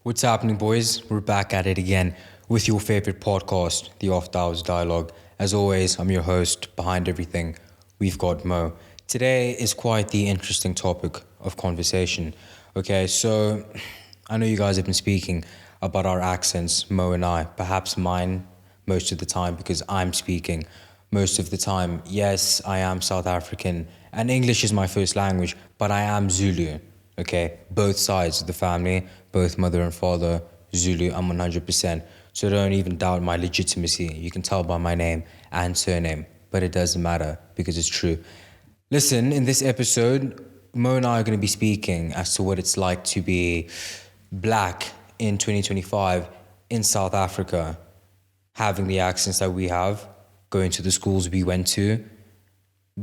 What's happening, boys? We're back at it again with your favorite podcast, the After Hours Dialogue. As always, I'm your host. Behind everything, we've got Mo. Today is quite the interesting topic of conversation. Okay, so I know you guys have been speaking about our accents, Mo and I. Perhaps mine most of the time because I'm speaking most of the time. Yes, I am South African and English is my first language, but I am Zulu. Okay, both sides of the family, both mother and father, Zulu, I'm 100%. So don't even doubt my legitimacy. You can tell by my name and surname, but it doesn't matter because it's true. Listen, in this episode, Mo and I are going to be speaking as to what it's like to be black in 2025 in South Africa, having the accents that we have, going to the schools we went to,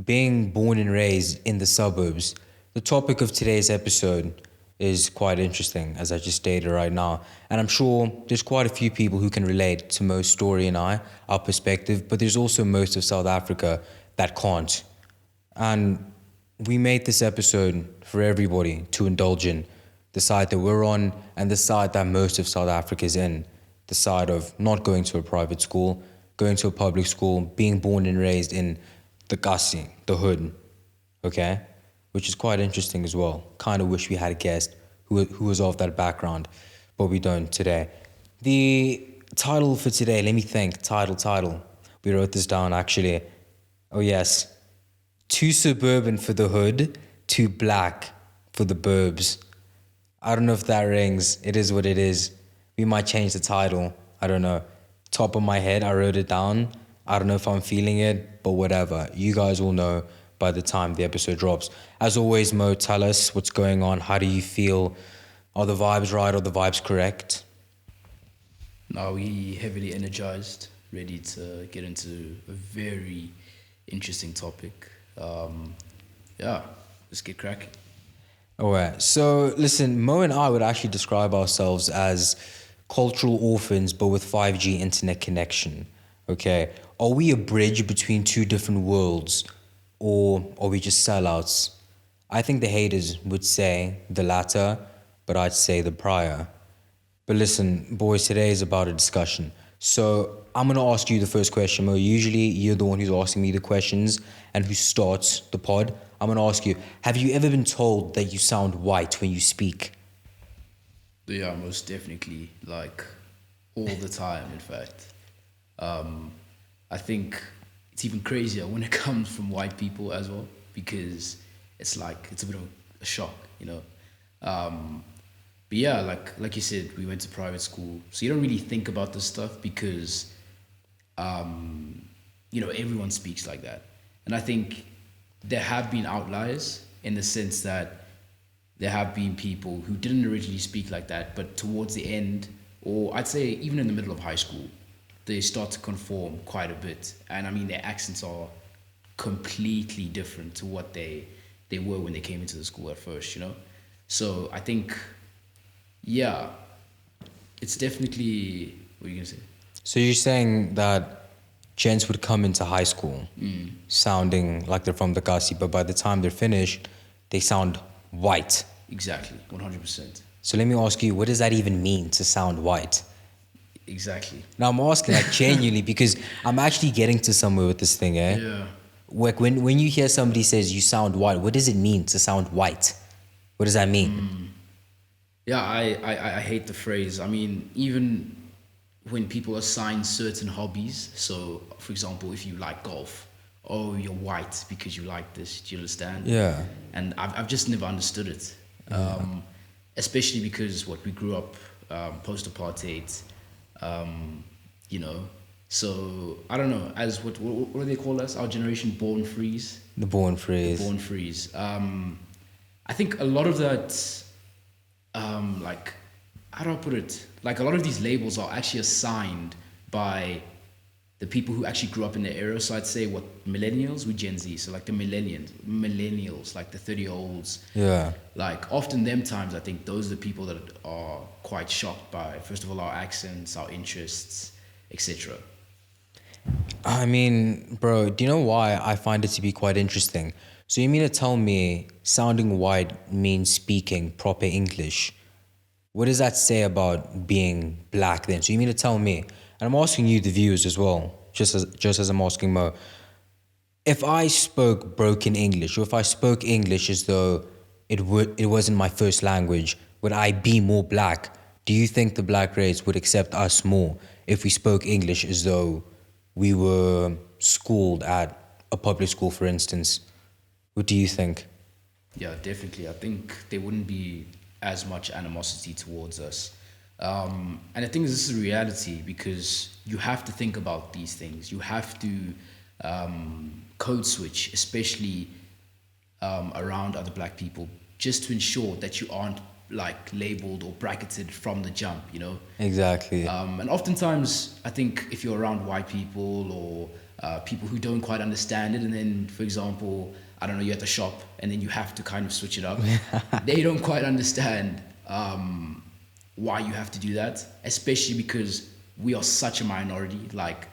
being born and raised in the suburbs. The topic of today's episode is quite interesting, as I just stated right now. And I'm sure there's quite a few people who can relate to Mo's story and our perspective, but there's also most of South Africa that can't. And we made this episode for everybody to indulge in. The side that we're on and the side that most of South Africa is in. The side of not going to a private school, going to a public school, being born and raised in the Kasi, the hood, okay? Which is quite interesting as well. Kind of wish we had a guest who was of that background, but we don't today. The title for today, let me think, title. We wrote this down actually. Oh yes, too suburban for the hood, too black for the burbs. I don't know if that rings. It is what it is. We might change the title. I don't know. Top of my head, I wrote it down. I don't know if I'm feeling it, but whatever. You guys will know by the time the episode drops. As always, Mo, tell us what's going on. How do you feel? Are the vibes right? Are the vibes correct? Now we heavily energized, ready to get into a very interesting topic. Let's get cracking. All right. So listen, Mo and I would actually describe ourselves as cultural orphans, but with 5G internet connection. Okay. Are we a bridge between two different worlds? Or are we just sellouts? I think the haters would say the latter, but I'd say the prior. But listen, boys, today is about a discussion. So I'm going to ask you the first question, Mo. Usually you're the one who's asking me the questions and who starts the pod. I'm going to ask you, have you ever been told that you sound white when you speak? Yeah, most definitely. Like, all the time, in fact. I think it's even crazier when it comes from white people as well, because it's a bit of a shock, you know. But yeah, like you said, we went to private school, so you don't really think about this stuff because, everyone speaks like that. And I think there have been outliers in the sense that there have been people who didn't originally speak like that, but towards the end, or I'd say even in the middle of high school, they start to conform quite a bit. And I mean, their accents are completely different to what they were when they came into the school at first, you know? So I think, yeah, it's definitely, what are you gonna say? So you're saying that gents would come into high school sounding like they're from the Kasi, but by the time they're finished, they sound white. Exactly, 100%. So let me ask you, what does that even mean to sound white? Exactly. Now I'm asking like genuinely because I'm actually getting to somewhere with this thing, eh? Yeah. Like when you hear somebody says you sound white, what does it mean to sound white? What does that mean? Yeah, I hate the phrase. I mean, even when people assign certain hobbies, so for example, if you like golf, oh, you're white because you like this, do you understand? Yeah. And I've just never understood it. Especially because we grew up post-apartheid, so I don't know, as what do they call us? Our generation, born freeze. The born phrase. Born freeze. I think a lot of that, how do I put it? Like a lot of these labels are actually assigned by the people who actually grew up in the era. So I'd say millennials with Gen Z. So like the millennials, like the 30-year-olds. Yeah. Like often them times, I think those are the people that are quite shocked by, first of all, our accents, our interests, etc. I mean, bro, do you know why I find it to be quite interesting? So you mean to tell me sounding white means speaking proper English? what does that say about being black then? So you mean to tell me, and I'm asking you, the viewers, as well, just as I'm asking Mo, if I spoke broken English, or if I spoke English as though it wasn't my first language, would I be more black? Do you think the black race would accept us more if we spoke English as though we were schooled at a public school, for instance? What do you think? Yeah, definitely. I think there wouldn't be as much animosity towards us. And I think this is a reality because you have to think about these things. You have to code switch, especially around other black people, just to ensure that you aren't like labeled or bracketed from the jump, you know? Exactly. And oftentimes, I think if you're around white people or people who don't quite understand it, and then, for example, I don't know, you're at the shop and then you have to kind of switch it up, they don't quite understand why you have to do that, especially because we are such a minority, like,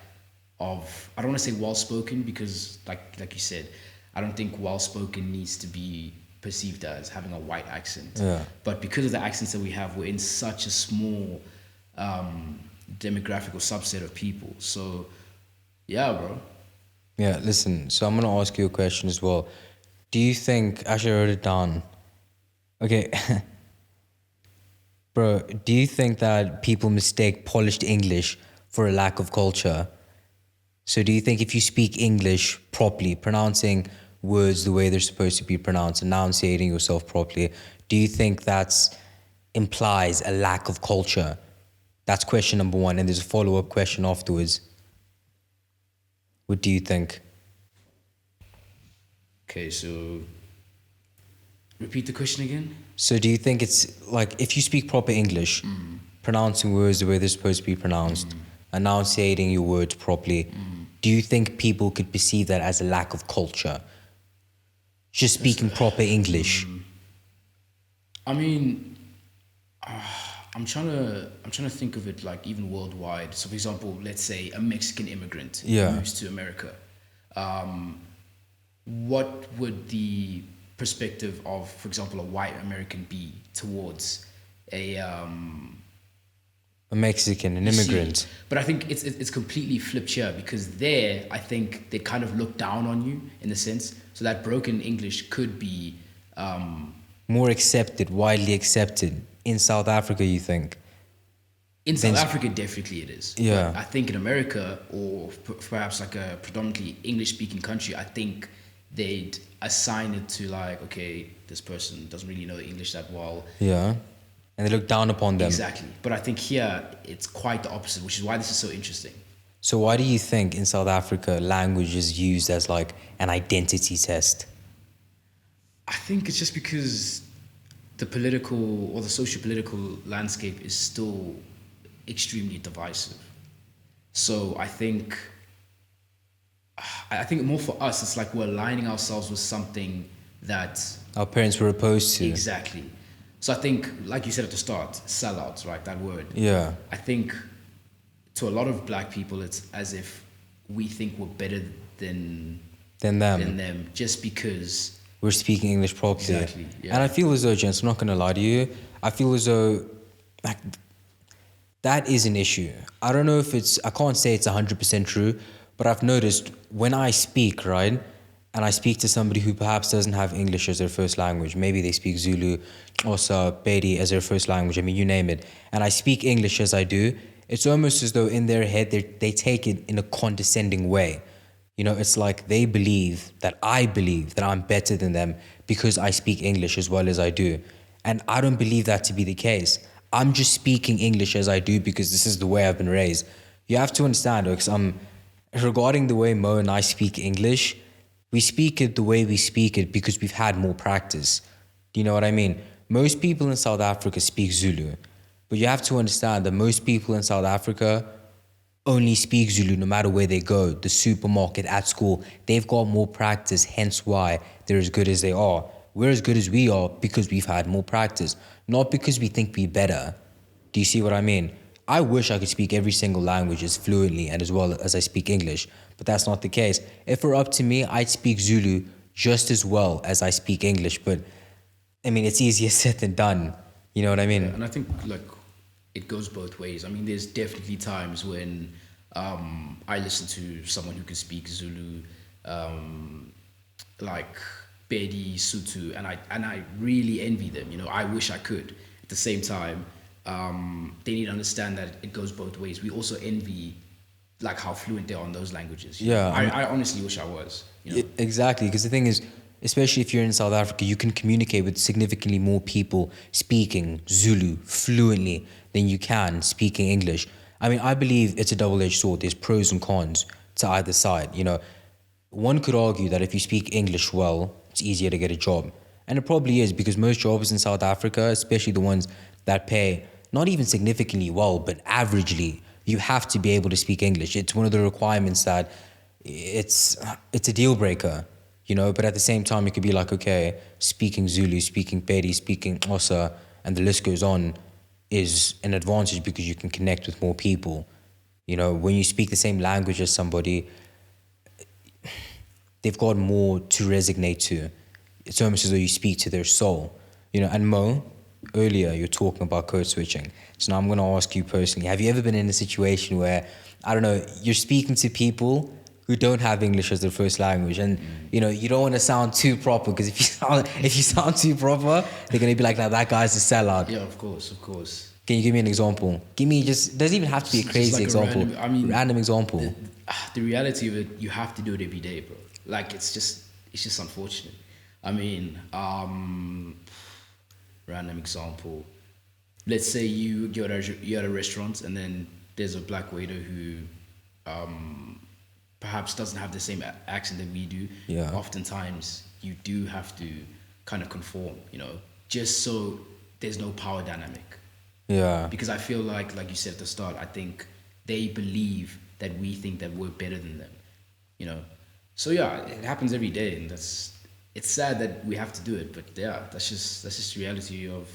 I don't want to say well-spoken because, like you said, I don't think well-spoken needs to be perceived as having a white accent. Yeah. But because of the accents that we have, we're in such a small demographic or subset of people. So, yeah, bro. Yeah, listen, so I'm going to ask you a question as well. Do you think, actually I wrote it down. Okay. Bro, do you think that people mistake polished English for a lack of culture? So do you think if you speak English properly, pronouncing words the way they're supposed to be pronounced, enunciating yourself properly, do you think that implies a lack of culture? That's question number one, and there's a follow-up question afterwards. What do you think? Okay, so repeat the question again. So do you think it's like if you speak proper English, pronouncing words the way they're supposed to be pronounced, enunciating your words properly, do you think people could perceive that as a lack of culture? Just speaking proper English. I mean, I'm trying to think of it like even worldwide. So, for example, let's say a Mexican immigrant moves to America. What would the perspective of, for example, a white American be towards a Mexican, an immigrant? See, but I think it's completely flipped here because there, I think they kind of look down on you in a sense. So that broken English could be more accepted, widely accepted. In South Africa, you think? In South Africa, definitely it is. Yeah. But I think in America, or perhaps like a predominantly English-speaking country, I think they'd assign it to like, okay, this person doesn't really know English that well. Yeah. And they look down upon them. Exactly. But I think here, it's quite the opposite, which is why this is so interesting. So why do you think in South Africa language is used as like an identity test? I think it's just because the political or the socio-political landscape is still extremely divisive. So I think more for us, it's like we're aligning ourselves with something that our parents were opposed to. Exactly. So I think, like you said at the start, sellouts, right? That word. Yeah. I think to a lot of black people, it's as if we think we're better than them just because we're speaking English properly. Exactly. Yeah. And I feel as though, gents, I'm not going to lie to you, I feel as though like, that is an issue. I don't know if I can't say it's 100% true, but I've noticed when I speak, right, and I speak to somebody who perhaps doesn't have English as their first language, maybe they speak Zulu or Bedi as their first language, I mean, you name it, and I speak English as I do, it's almost as though in their head they take it in a condescending way. You know, it's like they believe that I'm better than them because I speak English as well as I do. And I don't believe that to be the case. I'm just speaking English as I do because this is the way I've been raised. You have to understand, because regarding the way Mo and I speak English, we speak it the way we speak it because we've had more practice. Do you know what I mean? Most people in South Africa speak Zulu. But you have to understand that most people in South Africa only speak Zulu no matter where they go, the supermarket, at school. They've got more practice, hence why they're as good as they are. We're as good as we are because we've had more practice, not because we think we're better. Do you see what I mean? I wish I could speak every single language as fluently and as well as I speak English, but that's not the case. If it were up to me, I'd speak Zulu just as well as I speak English, but I mean, it's easier said than done. You know what I mean? And I think like it goes both ways. I mean, there's definitely times when I listen to someone who can speak Zulu, like Bedi, Sutu, and I really envy them. You know, I wish I could. At the same time, they need to understand that it goes both ways. We also envy like how fluent they are in those languages. You know? I honestly wish I was. You know? Exactly, because the thing is, especially if you're in South Africa, you can communicate with significantly more people speaking Zulu fluently than you can speaking English. I mean, I believe it's a double-edged sword. There's pros and cons to either side. You know, one could argue that if you speak English well, it's easier to get a job. And it probably is, because most jobs in South Africa, especially the ones that pay not even significantly well, but averagely, you have to be able to speak English. It's one of the requirements that it's a deal breaker, you know. But at the same time, it could be like, okay, speaking Zulu, speaking Pedi, speaking Xhosa, and the list goes on, is an advantage because you can connect with more people. You know, when you speak the same language as somebody, they've got more to resonate to. It's almost as though you speak to their soul, you know. And Mo, earlier you're talking about code switching. So now I'm going to ask you personally, have you ever been in a situation where, I don't know, you're speaking to people who don't have English as their first language, and you know, you don't want to sound too proper, because if you sound too proper, they're going to be like, nah, that guy's a sellout. Yeah, of course. Can you give me an example? Give me just, doesn't even have to be a crazy like example. Random example. The reality of it, you have to do it every day, bro. Like, it's just unfortunate. I mean, random example. Let's say you're at a restaurant, and then there's a black waiter who perhaps doesn't have the same accent that we do. Yeah. Oftentimes, you do have to kind of conform, you know, just so there's no power dynamic. Yeah. Because I feel like you said at the start, I think they believe that we think that we're better than them, you know. So yeah, it happens every day, and it's sad that we have to do it, but yeah, that's just the reality of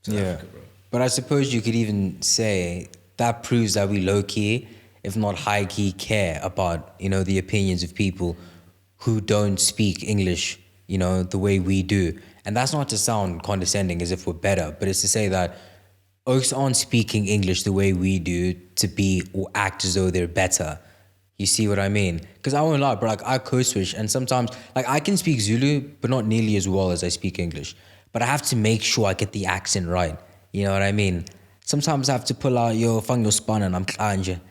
South Africa, bro. But I suppose you could even say that proves that we low-key, if not high-key, care about, you know, the opinions of people who don't speak English, you know, the way we do. And that's not to sound condescending as if we're better, but it's to say that Oaks aren't speaking English the way we do to be or act as though they're better. You see what I mean? Because I won't lie, bro, like I code switch, and sometimes, like, I can speak Zulu, but not nearly as well as I speak English. But I have to make sure I get the accent right. You know what I mean? Sometimes I have to pull out your fang span and I'm klanje.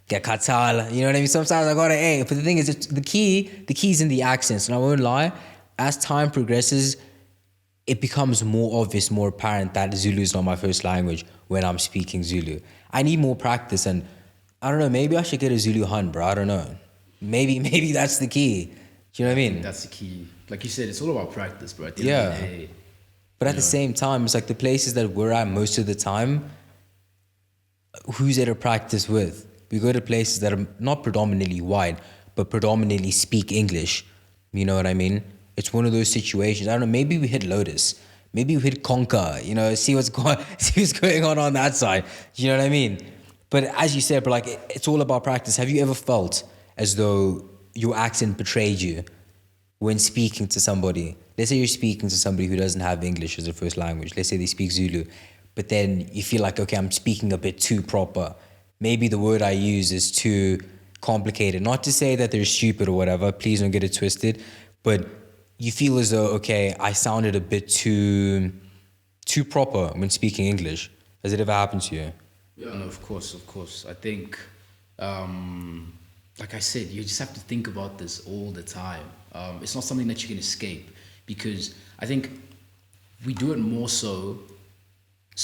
Get katala. You know what I mean? Sometimes I gotta, but the thing is, the key's in the accents. And I won't lie, as time progresses, it becomes more obvious, more apparent that Zulu is not my first language when I'm speaking Zulu. I need more practice, and I don't know, maybe I should get a Zulu hunt, bro. I don't know. Maybe that's the key. Do you know what I mean? That's the key. Like you said, it's all about practice, bro. At the end of the day, but at the same time, it's like the places that we're at most of the time, who's there to practice with? We go to places that are not predominantly white, but predominantly speak English. You know what I mean? It's one of those situations. I don't know, maybe we hit Lotus. Maybe we hit Conker, you know, see what's going on that side. You know what I mean? But as you said, bro, like, it's all about practice. Have you ever felt as though your accent betrayed you when speaking to somebody? Let's say you're speaking to somebody who doesn't have English as their first language. Let's say they speak Zulu, but then you feel like, okay, I'm speaking a bit too proper. Maybe the word I use is too complicated. Not to say that they're stupid or whatever, please don't get it twisted, but you feel as though, okay, I sounded a bit too proper when speaking English. Has it ever happened to you? Yeah, no, of course. I think, like I said, you just have to think about this all the time. It's not something that you can escape, because I think we do it more so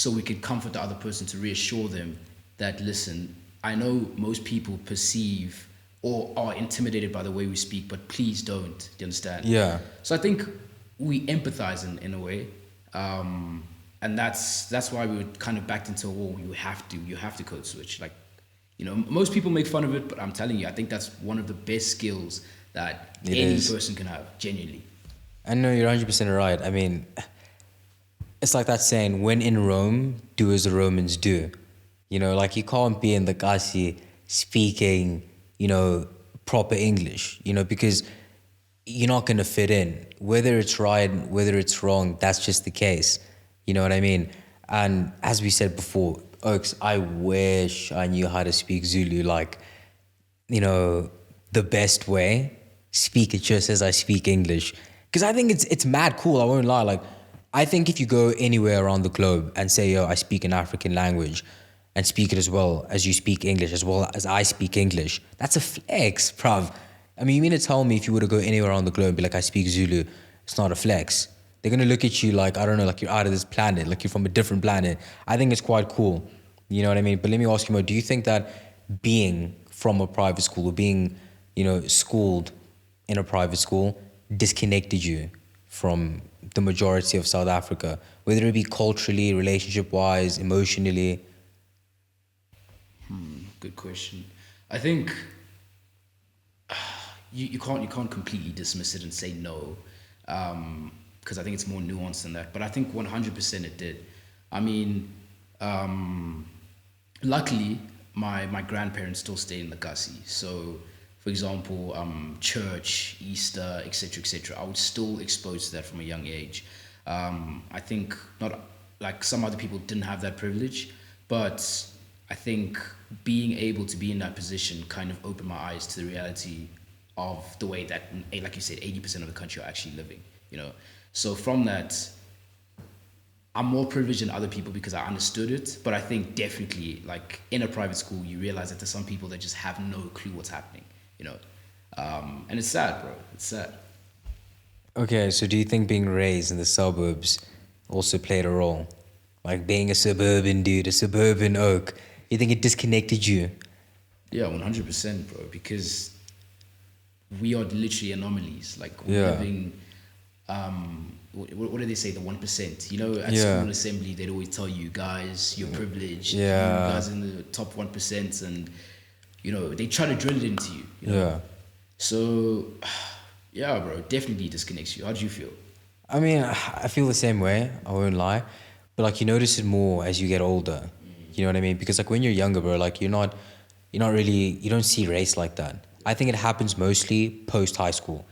we can comfort the other person, to reassure them that, listen, I know most people perceive or are intimidated by the way we speak, but please don't. Do you understand? Yeah. So I think we empathize in a way. And that's why we were kind of backed into a wall. You have to code switch. Like, you know, most people make fun of it, but I'm telling you, I think that's one of the best skills that any person can have, genuinely. I know you're 100% right. I mean, it's like that saying, when in Rome, do as the Romans do. You know, like, you can't be in the Kasi speaking, you know, proper English, you know, because you're not going to fit in. Whether it's right, whether it's wrong, that's just the case. You know what I mean? And as we said before, Oaks, I wish I knew how to speak Zulu like, you know, the best way. Speak it just as I speak English. Because I think it's mad cool, I won't lie. Like, I think if you go anywhere around the globe and say, yo, I speak an African language and speak it as well as you speak English, as well as I speak English, that's a flex, bruv. I mean, you mean to tell me if you were to go anywhere around the globe and be like, I speak Zulu, it's not a flex? They're gonna look at you like, I don't know, like you're out of this planet, like you're from a different planet. I think it's quite cool. You know what I mean? But let me ask you, Mo, do you think that being from a private school or being, you know, schooled in a private school disconnected you from the majority of South Africa, whether it be culturally, relationship-wise, emotionally? Good question. I think you can't completely dismiss it and say no, because I think it's more nuanced than that. But I think 100% it did. I mean, luckily my grandparents still stay in Lagasi, so for example, church, Easter, etc., I was still exposed to that from a young age. I think not like some other people didn't have that privilege, but I think being able to be in that position kind of opened my eyes to the reality of the way that, like you said, 80% of the country are actually living, you know. So from that, I'm more privileged than other people because I understood it. But I think definitely, like in a private school, you realize that there's some people that just have no clue what's happening, you know. And it's sad, bro. It's sad. Okay, so do you think being raised in the suburbs also played a role? Like being a suburban dude, a suburban oak, you think it disconnected you? Yeah, 100%, bro. Because we are literally anomalies. Like we're Yeah. living. What do they say? The 1%. You know, at Yeah. school assembly, they'd always tell you guys, you're privileged. Yeah. You guys are in the top 1%, and you know they try to drill it into you. You know? Yeah. So, yeah, bro, definitely disconnects you. How do you feel? I mean, I feel the same way, I won't lie. But like you notice it more as you get older. You know what I mean? Because like when you're younger, bro, like you're not really, you don't see race like that. I think it happens mostly post high school.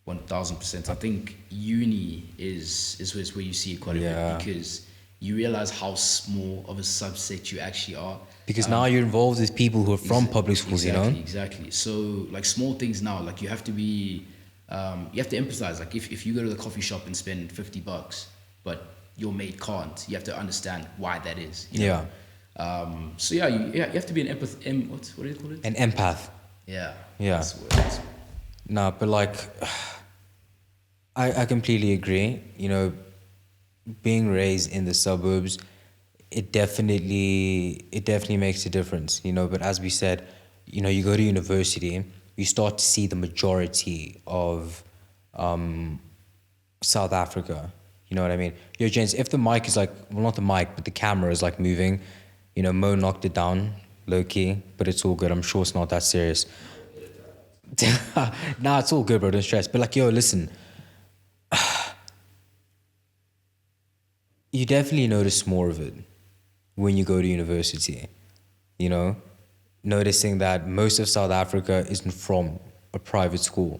1000%. I think uni is where you see it quite a Yeah. bit because you realize how small of a subset you actually are. Because now you're involved with people who are from public schools, Exactly, you know? exactly. So like small things now, like you have to be, you have to empathize. Like if you go to the coffee shop and spend $50, but your mate can't, you have to understand why that is. You know? Yeah. So yeah, you have to be an what do you call it? An empath. Yeah. Yeah. That's what it is. No, but like, I completely agree. You know, being raised in the suburbs, it definitely makes a difference. You know, but as we said, you know, you go to university, you start to see the majority of South Africa. You know what I mean? Yo, James, if the mic is like, well, not the mic, but the camera is like moving, you know, Mo knocked it down low key, but it's all good. I'm sure it's not that serious. Nah, it's all good, bro. Don't stress. But like, yo, listen. You definitely notice more of it when you go to university. You know, noticing that most of South Africa isn't from a private school,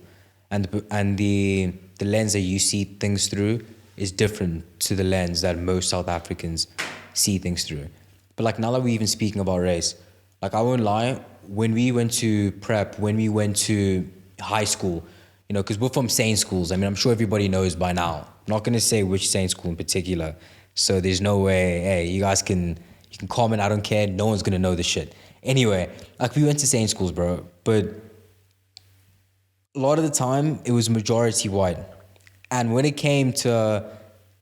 and the lens that you see things through is different to the lens that most South Africans see things through. But like now that we're even speaking about race, like I won't lie, when we went to prep, when we went to high school, you know, because we're from sane schools. I mean, I'm sure everybody knows by now. I'm not gonna say which sane school in particular, so there's no way. Hey, you can comment. I don't care. No one's gonna know this shit. Anyway, like we went to sane schools, bro, but a lot of the time it was majority white. And when it came to,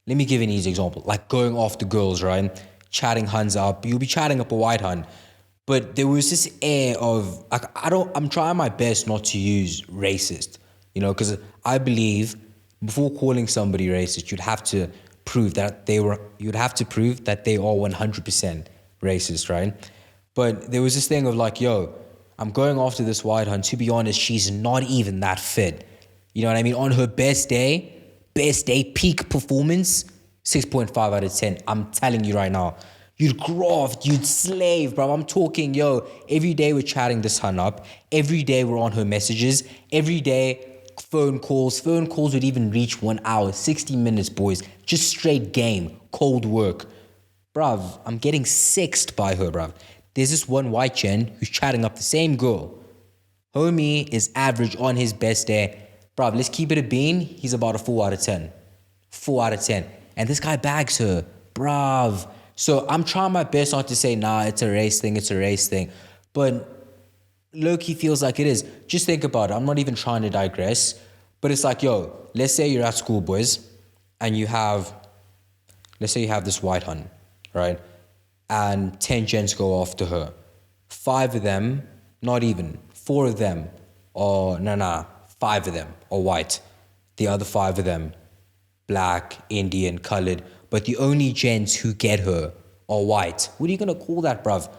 let me give an easy example, like going off the girls, right? Chatting Huns up, you'll be chatting up a white Hun. But there was this air of, like, I'm trying my best not to use racist, you know, because I believe before calling somebody racist, you'd have to prove that they are 100% racist, right? But there was this thing of like, yo, I'm going after this white Hun. To be honest, she's not even that fit. You know what I mean? On her best day, peak performance, 6.5 out of 10. I'm telling you right now. You'd graft, you'd slave, bro. I'm talking, yo, every day we're chatting this Hun up. Every day we're on her messages. Every day, phone calls. Phone calls would even reach 1 hour, 60 minutes, boys. Just straight game, cold work. Bruv, I'm getting sexed by her, bruv. There's this one white gen who's chatting up the same girl. Homie is average on his best day. Bruv, let's keep it a bean. He's about a 4 out of 10. 4 out of 10. And this guy bags her. Bruv. So I'm trying my best not to say, nah, it's a race thing. But low-key feels like it is. Just think about it. I'm not even trying to digress. But it's like, yo, let's say you're at school, boys, and let's say you have this white hun, right? And 10 gents go after her. 5 of them, not even, 4 of them are, 5 of them are white. The other 5 of them, black, Indian, colored. But the only gents who get her are white. What are you gonna call that, bruv?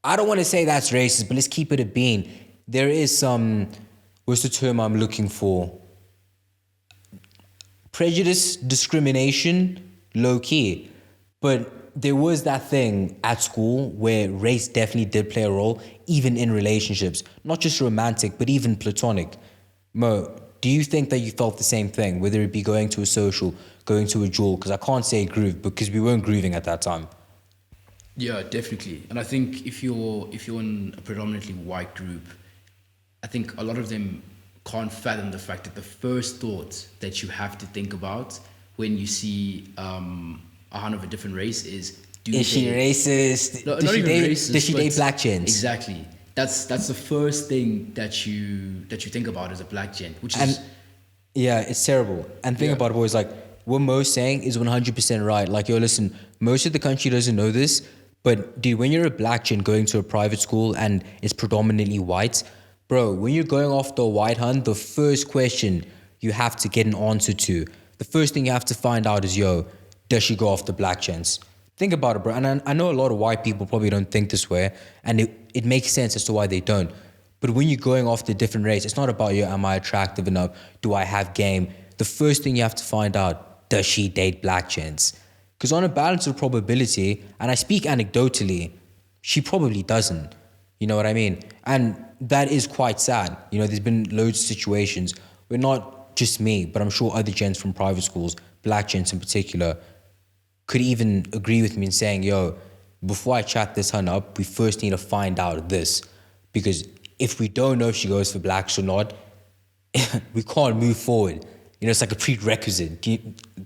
I don't want to say that's racist, but let's keep it a bean. There is some, what's the term I'm looking for? Prejudice, discrimination, low key. But there was that thing at school where race definitely did play a role, even in relationships. Not just romantic, but even platonic. Mo, do you think that you felt the same thing, whether it be going to a social, going to a jewel? Because I can't say groove, because we weren't grooving at that time. Yeah, definitely. And I think if you're in a predominantly white group, I think a lot of them can't fathom the fact that the first thought that you have to think about when you see a hun of a different race is, is she racist? No, not even racist. Does she date black gents? Exactly. That's the first thing that you think about as a black gent, which is. And yeah, it's terrible. And think about it, boys. Like what Mo's saying is 100% right. Like, yo, listen, most of the country doesn't know this, but dude, when you're a black gent going to a private school and it's predominantly white, bro, when you're going off the white hun, the first question you have to get an answer to, the first thing you have to find out is, yo, does she go off the black gents? Think about it, bro. And I know a lot of white people probably don't think this way, and it makes sense as to why they don't. But when you're going off the different race, it's not about, yo, am I attractive enough? Do I have game? The first thing you have to find out, does she date black gents? Because on a balance of probability, and I speak anecdotally, she probably doesn't. You know what I mean? And that is quite sad. You know, there's been loads of situations where not just me, but I'm sure other gents from private schools, black gents in particular, could even agree with me in saying, yo, before I chat this hun up, we first need to find out this. Because if we don't know if she goes for blacks or not, we can't move forward. You know, it's like a prerequisite. Do you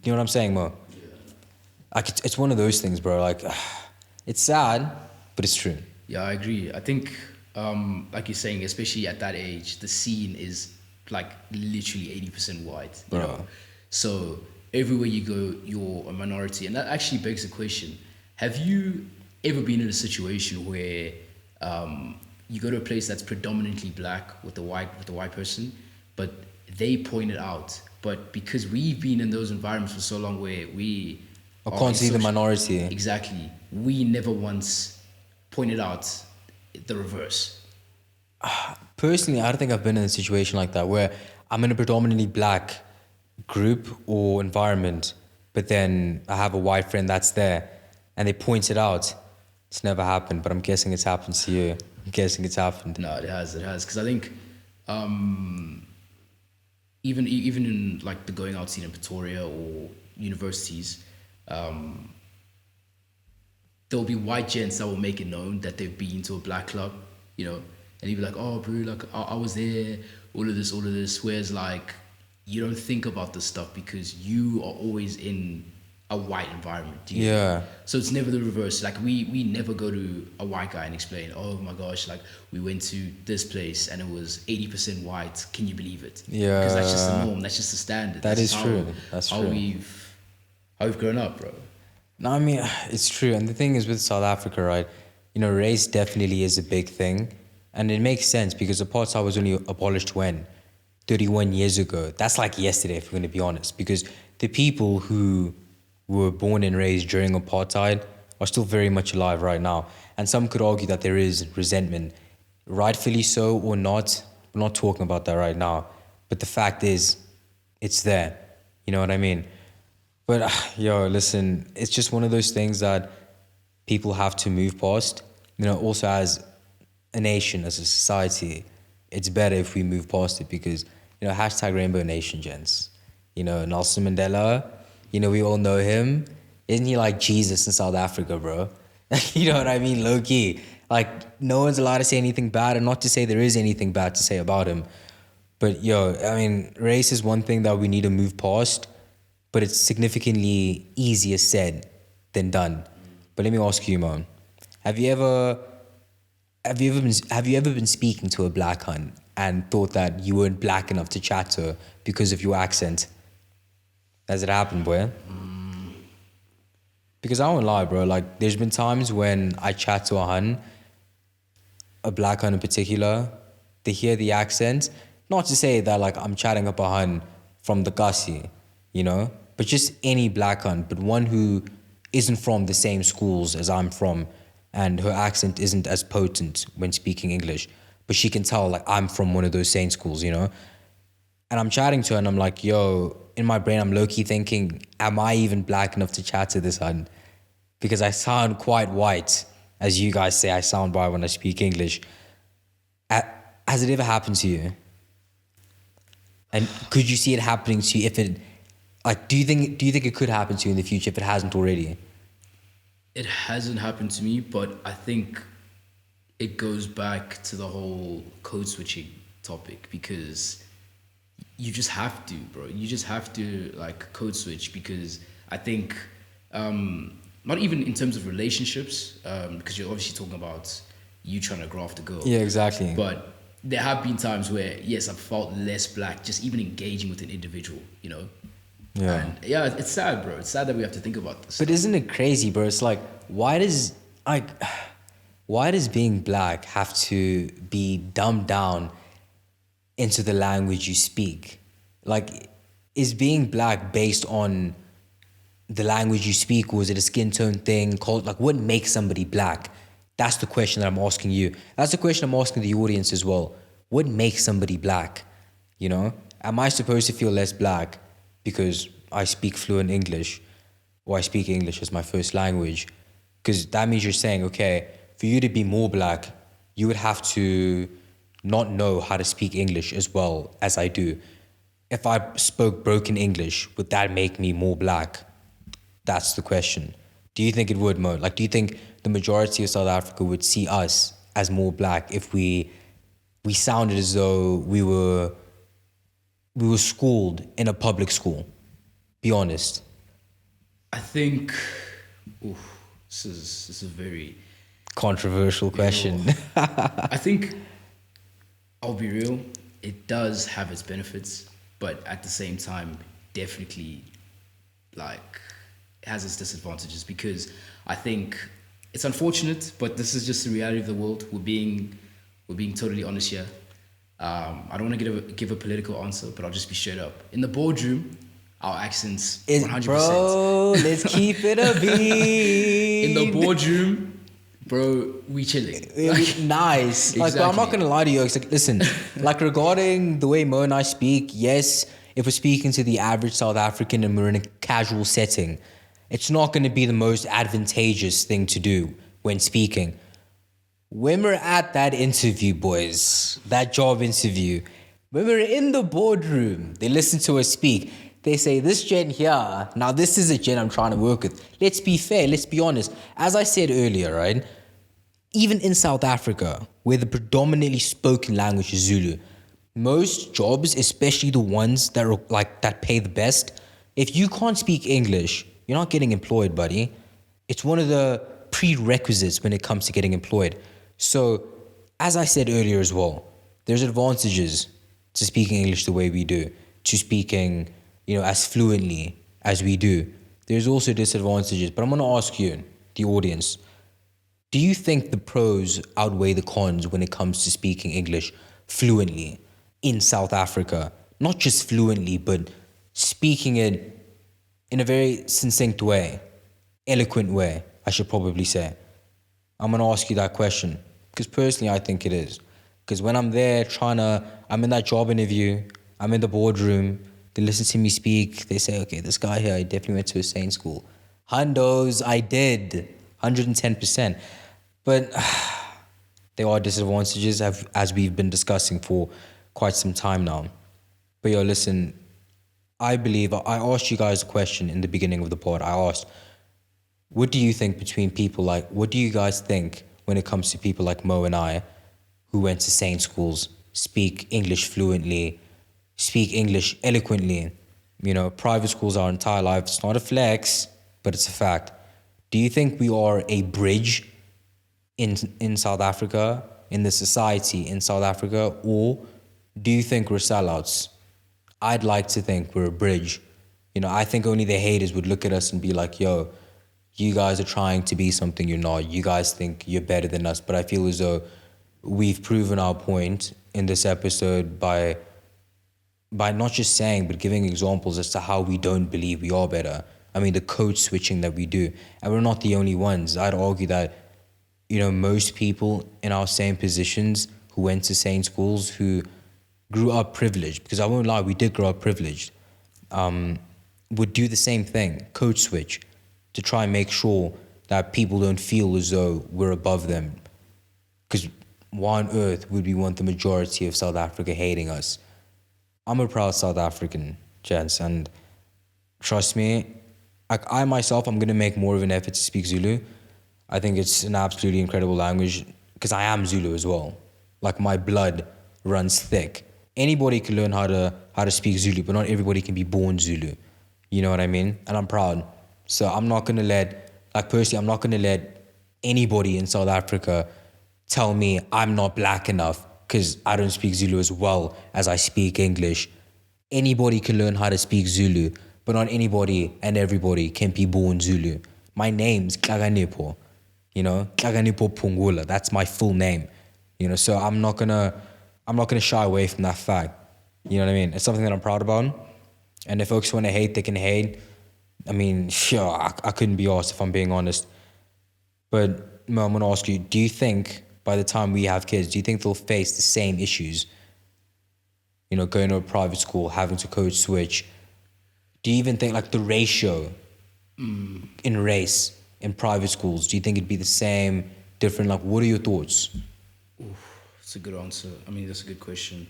know what I'm saying, Mo? Yeah. Like, it's one of those things, bro. Like, it's sad, but it's true. Yeah, I agree. I think, like you're saying, especially at that age, the scene is like literally 80% white. You know? So everywhere you go, you're a minority. And that actually begs the question, have you ever been in a situation where you go to a place that's predominantly black with a white person, but they point it out? But because we've been in those environments for so long where we are constantly the minority. Exactly. We never once pointed out the reverse. Personally, I don't think I've been in a situation like that where I'm in a predominantly black group or environment, but then I have a white friend that's there and they point it out. It's never happened, but I'm guessing it's happened to you. I'm guessing it's happened. No, it has. Because I think even in like the going out scene in Pretoria or universities, there'll be white gents that will make it known that they've been to a black club, you know, and you'll be like, oh, bro, like I was there, all of this. Whereas like you don't think about this stuff because you are always in a white environment. Yeah. So it's never the reverse. Like we never go to a white guy and explain, oh my gosh, like we went to this place and it was 80% white. Can you believe it? Yeah. Because that's just the norm. That's just the standard. That's true. How we've grown up, bro. No, I mean, it's true. And the thing is with South Africa, right? You know, race definitely is a big thing. And it makes sense because apartheid was only abolished when? 31 years ago. That's like yesterday, if we're going to be honest. Because the people who were born and raised during apartheid are still very much alive right now. And some could argue that there is resentment. Rightfully so or not, we're not talking about that right now. But the fact is, it's there. You know what I mean? But, yo, listen, it's just one of those things that people have to move past. You know, also as a nation, as a society, it's better if we move past it because, you know, hashtag Rainbow Nation, gents. You know, Nelson Mandela, you know, we all know him. Isn't he like Jesus in South Africa, bro? You know what I mean? Low key. Like, no one's allowed to say anything bad, and not to say there is anything bad to say about him. But yo, I mean, race is one thing that we need to move past, but it's significantly easier said than done. But let me ask you, man, have you ever have you ever been speaking to a black hun and thought that you weren't black enough to chat to her because of your accent? Has it happened, boy? Because I won't lie, bro. Like, there's been times when I chat to a hun, a black hun in particular, they hear the accent. Not to say that like I'm chatting up a hun from the Gussie, you know, but just any black hun, but one who isn't from the same schools as I'm from, and her accent isn't as potent when speaking English, but she can tell like I'm from one of those same schools, you know. And I'm chatting to her and I'm like, yo, in my brain, I'm low-key thinking, am I even black enough to chat to this hun? Because I sound quite white, as you guys say, I sound white when I speak English. Has it ever happened to you? And could you see it happening to you if it, like, do you think it could happen to you in the future if it hasn't already? It hasn't happened to me, but I think it goes back to the whole code switching topic, because you just have to, bro. You just have to like code switch, because I think not even in terms of relationships, because you're obviously talking about you trying to graft a girl. Yeah, exactly. But there have been times where, yes, I've felt less black just even engaging with an individual, you know? Yeah. And yeah, it's sad, bro. It's sad that we have to think about this. But isn't it crazy, bro? It's like, why does being black have to be dumbed down into the language you speak? Like, is being black based on the language you speak, or is it a skin tone thing? Like, what makes somebody black? That's the question that I'm asking you. That's the question I'm asking the audience as well. What makes somebody black? You know? Am I supposed to feel less black because I speak fluent English, or I speak English as my first language? Because that means you're saying, okay, for you to be more black, you would have to not know how to speak English as well as I do. If I spoke broken English, would that make me more black? That's the question. Do you think it would, Mo? Like, do you think the majority of South Africa would see us as more black if we sounded as though we were schooled in a public school? Be honest. I think, this is a very controversial question. I think, I'll be real, it does have its benefits, but at the same time, definitely, like, it has its disadvantages, because I think it's unfortunate, but this is just the reality of the world. We're being totally honest here. I don't want to give a political answer, but I'll just be straight up. In the boardroom, our accents 100%. Bro, let's keep it a beat. In the boardroom, bro, we chilling. Nice. Like, bro, I'm not gonna lie to you. It's like, listen, like, regarding the way Mo and I speak, yes, if we're speaking to the average South African and we're in a casual setting, it's not going to be the most advantageous thing to do when speaking. When we're at that interview, boys, that job interview, when we're in the boardroom, they listen to us speak. They say, this gen here, now this is a gen I'm trying to work with. Let's be fair, let's be honest. As I said earlier, right? Even in South Africa, where the predominantly spoken language is Zulu, most jobs, especially the ones that are like that pay the best, if you can't speak English, you're not getting employed, buddy. It's one of the prerequisites when it comes to getting employed. So, as I said earlier as well, there's advantages to speaking English the way we do, to speaking, you know, as fluently as we do. There's also disadvantages, but I'm going to ask you, the audience, do you think the pros outweigh the cons when it comes to speaking English fluently in South Africa? Not just fluently, but speaking it in a very succinct way, eloquent way, I should probably say. I'm going to ask you that question, because personally I think it is. Because when I'm there I'm in that job interview, I'm in the boardroom, they listen to me speak, they say, okay, this guy here, I definitely went to a sane school. Hundos, I did, 110%. But there are disadvantages, as we've been discussing for quite some time now. But yo, listen, I believe, I asked you guys a question in the beginning of the pod. I asked, what do you think between people like, what do you guys think when it comes to people like Mo and I, who went to sane schools, speak English fluently, speak English eloquently? You know, private schools our entire life. It's not a flex, but it's a fact. Do you think we are a bridge in South Africa, in the society in South Africa, or do you think we're sellouts? I'd like to think we're a bridge. You know, I think only the haters would look at us and be like, yo, you guys are trying to be something you're not. You guys think you're better than us. But I feel as though we've proven our point in this episode by not just saying, but giving examples as to how we don't believe we are better. I mean, the code switching that we do. And we're not the only ones. I'd argue that, you know, most people in our same positions who went to sane schools, who grew up privileged, because I won't lie, we did grow up privileged, would do the same thing, code switch, to try and make sure that people don't feel as though we're above them. Because why on earth would we want the majority of South Africa hating us? I'm a proud South African, gents, and trust me, I myself, I'm going to make more of an effort to speak Zulu. I think it's an absolutely incredible language, because I am Zulu as well. Like, my blood runs thick. Anybody can learn how to speak Zulu, but not everybody can be born Zulu. You know what I mean? And I'm proud. So I'm not going to personally, I'm not going to let anybody in South Africa tell me I'm not black enough because I don't speak Zulu as well as I speak English. Anybody can learn how to speak Zulu, but not anybody and everybody can be born Zulu. My name's Klaganipo, you know, Klaganipo Pungula. That's my full name, you know. So I'm not gonna shy away from that fact. You know what I mean? It's something that I'm proud about. And if folks want to hate, they can hate. I mean, sure, I couldn't be asked if I'm being honest. But Mo, I'm gonna ask you: do you think by the time we have kids, do you think they'll face the same issues? You know, going to a private school, having to code switch. Do you even think like the ratio in race in private schools? Do you think it'd be the same, different? Like, what are your thoughts? That's a good answer. I mean, that's a good question.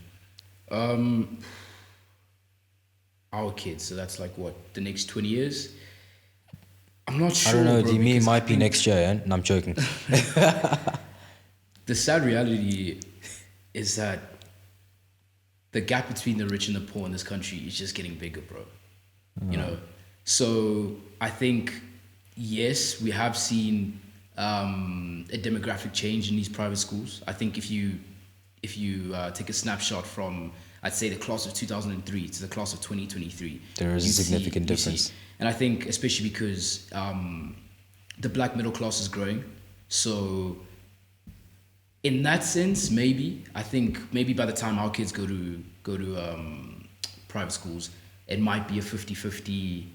Our kids, so that's like what, the next 20 years? I'm not sure. I don't know. Bro, Do you mean it might be next year? Yeah? No, I'm joking. The sad reality is that the gap between the rich and the poor in this country is just getting bigger, bro. You know, so I think, yes, we have seen a demographic change in these private schools. I think if you take a snapshot from, I'd say, the class of 2003 to the class of 2023, there is a significant difference. And I think especially because the black middle class is growing. So in that sense, I think maybe by the time our kids go to private schools, it might be a 50-50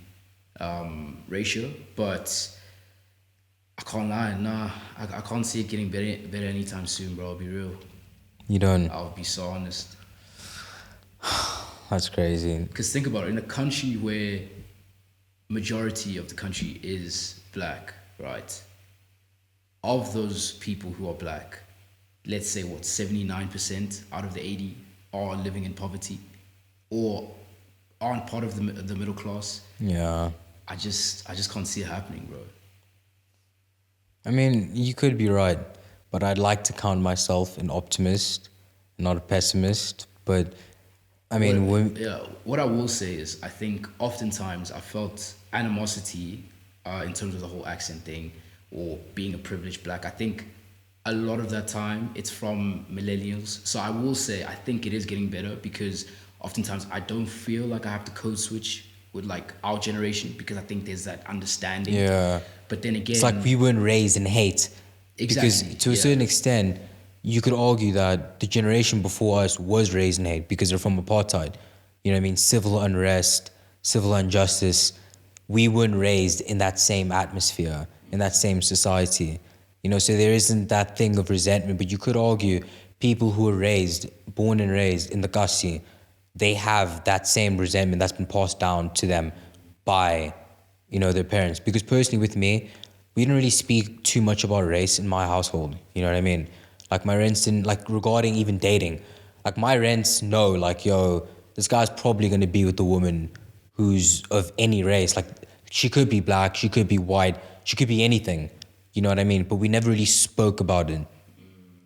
ratio. But I can't lie, I can't see it getting better anytime soon, bro. I'll be real. You don't? I'll be so honest. That's crazy. Because think about it, in a country where majority of the country is black, right? Of those people who are black, let's say 79% out of the 80 are living in poverty or aren't part of the middle class. Yeah. I just can't see it happening, bro. I mean, you could be right, but I'd like to count myself an optimist, not a pessimist. But I mean, what I will say is, I think oftentimes I felt animosity in terms of the whole accent thing or being a privileged black. I think a lot of that time it's from millennials. So I will say I think it is getting better, because oftentimes I don't feel like I have to code switch with like our generation, because I think there's that understanding. Yeah. But then again, it's like we weren't raised in hate. Exactly. Because to a certain extent, you could argue that the generation before us was raised in hate because they're from apartheid. You know what I mean? Civil unrest, civil injustice. We weren't raised in that same atmosphere, in that same society. You know, so there isn't that thing of resentment. But you could argue people who were born and raised in the Kasi, they have that same resentment that's been passed down to them by, you know, their parents. Because personally with me, we didn't really speak too much about race in my household. You know what I mean? Like my rents didn't, like regarding even dating, like my rents know, like, yo, this guy's probably going to be with a woman who's of any race. Like she could be black, she could be white, she could be anything, you know what I mean? But we never really spoke about it.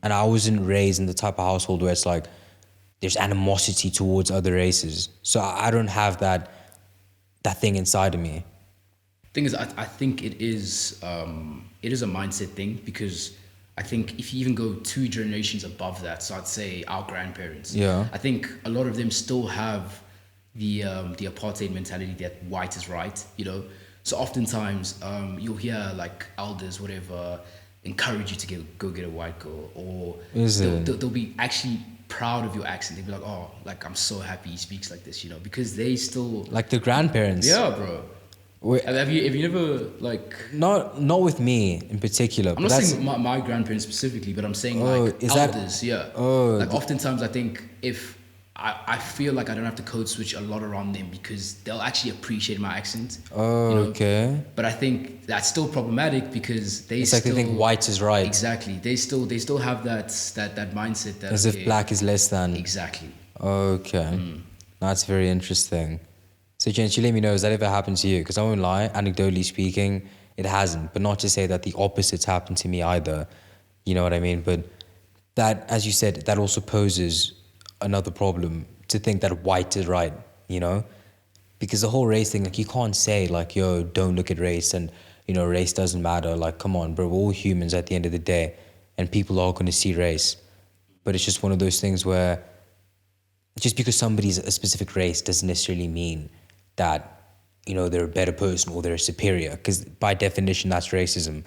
And I wasn't raised in the type of household where it's like there's animosity towards other races. So I don't have that thing inside of me. Thing is, I think it is a mindset thing, because I think if you even go 2 generations above that, so I'd say our grandparents, Yeah. I think a lot of them still have the apartheid mentality that white is right, you know. So oftentimes you'll hear like elders, whatever, encourage you to go get a white girl, or they'll be actually proud of your accent. They'll be like, oh, like I'm so happy he speaks like this, you know, because they still Like the grandparents. yeah, bro. Have you never like? Not with me in particular. I'm not saying my grandparents specifically, but I'm saying like is elders. that, Like oftentimes I think if I feel like I don't have to code switch a lot around them, because they'll actually appreciate my accent. Oh, you know? Okay. But I think that's still problematic, because it's like they think white is right. Exactly. They still have that mindset that as if black is less than. Exactly. Okay. That's very interesting. So, James, you let me know, has that ever happened to you? Because I won't lie, anecdotally speaking, it hasn't. But not to say that the opposite's happened to me either. You know what I mean? But that, as you said, that also poses another problem, to think that white is right, you know? Because the whole race thing, like, you can't say, like, yo, don't look at race and, you know, race doesn't matter. Like, come on, bro, we're all humans at the end of the day, and people are going to see race. But it's just one of those things where just because somebody's a specific race doesn't necessarily mean that, you know, they're a better person or they're superior, because by definition that's racism.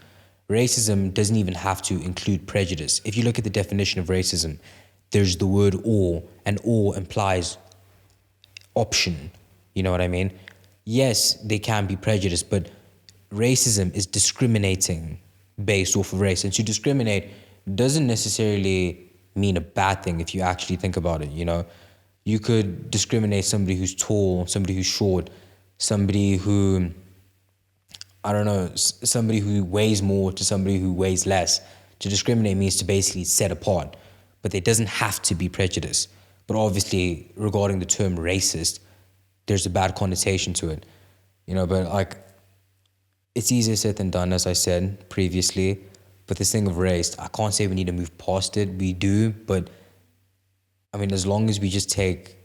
Racism doesn't even have to include prejudice. If you look at the definition of racism, there's the word or, and or implies option. You know what I mean? Yes, they can be prejudiced, but racism is discriminating based off of race. And to discriminate doesn't necessarily mean a bad thing if you actually think about it, you know? You could discriminate somebody who's tall, somebody who's short, somebody who, I don't know, somebody who weighs more to somebody who weighs less. To discriminate means to basically set apart, but there doesn't have to be prejudice. But obviously, regarding the term racist, there's a bad connotation to it, you know, but like, it's easier said than done, as I said previously. But this thing of race, I can't say we need to move past it. We do, but I mean, as long as we just take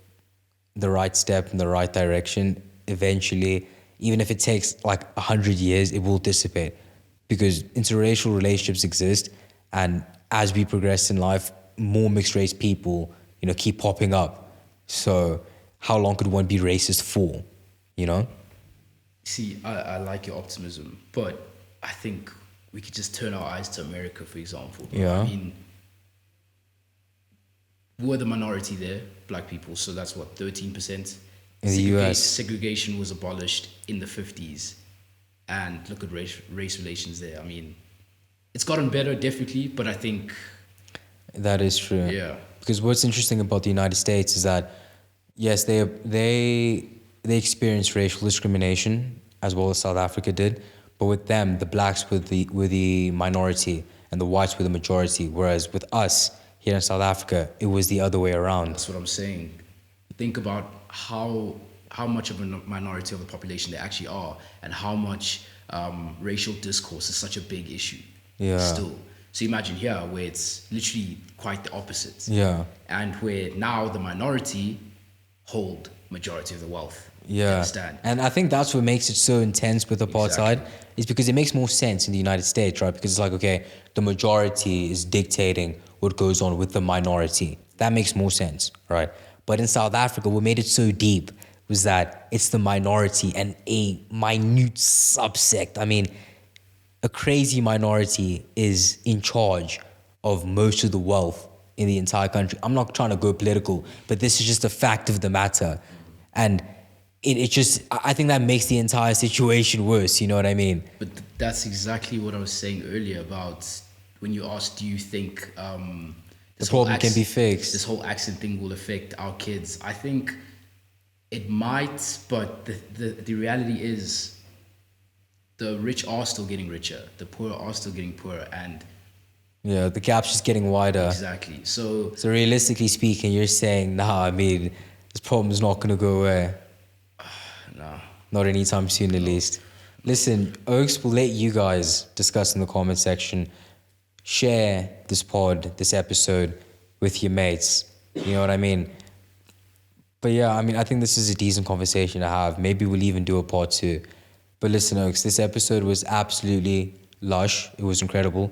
the right step in the right direction, eventually, even if it takes like 100 years, it will dissipate, because interracial relationships exist. And as we progress in life, more mixed race people, you know, keep popping up. So how long could one be racist for, you know? See, I like your optimism, but I think we could just turn our eyes to America, for example. Yeah. I mean, we're the minority there, black people, so that's what, 13%? In the US. Segregation was abolished in the 50s. And look at race relations there. I mean, it's gotten better, definitely, but I think... That is true. Yeah. Because what's interesting about the United States is that, yes, they experienced racial discrimination, as well as South Africa did, but with them, the blacks were the minority and the whites were the majority, whereas with us, here in South Africa, it was the other way around. That's what I'm saying. Think about how much of a minority of the population they actually are, and how much racial discourse is such a big issue. Yeah. Still. So imagine here where it's literally quite the opposite. Yeah. And where now the minority hold majority of the wealth. Yeah. You understand? And I think that's what makes it so intense with apartheid, is because it makes more sense in the United States, right? Because it's like, okay, the majority is dictating what goes on with the minority. That makes more sense, right? But in South Africa, what made it so deep was that it's the minority and a minute subsect. I mean, a crazy minority is in charge of most of the wealth in the entire country. I'm not trying to go political, but this is just a fact of the matter. And it just, I think that makes the entire situation worse, you know what I mean? But that's exactly what I was saying earlier about when you asked, do you think the problem can be fixed? This whole accent thing will affect our kids. I think it might, but the reality is the rich are still getting richer. The poor are still getting poorer. And yeah, the gap's just getting wider. Exactly. So realistically speaking, you're saying, nah, I mean, this problem's not going to go away. No. Not anytime soon, at least. Listen, Oaks will let you guys discuss in the comment section. Share this pod, this episode with your mates. You know what I mean? But yeah, I mean, I think this is a decent conversation to have. Maybe we'll even do a part two. But listen, Oaks, this episode was absolutely lush. It was incredible.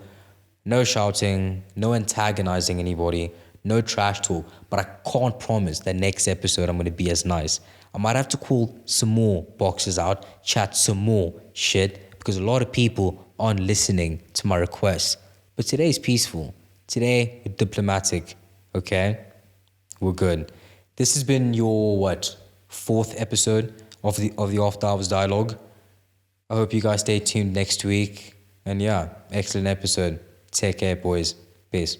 No shouting, no antagonizing anybody, no trash talk. But I can't promise that next episode I'm going to be as nice. I might have to call some more boxes out, chat some more shit, because a lot of people aren't listening to my requests. But today's peaceful. Today, we're diplomatic, okay? We're good. This has been your, fourth episode of the After Hours Dialogue. I hope you guys stay tuned next week. And yeah, excellent episode. Take care, boys. Peace.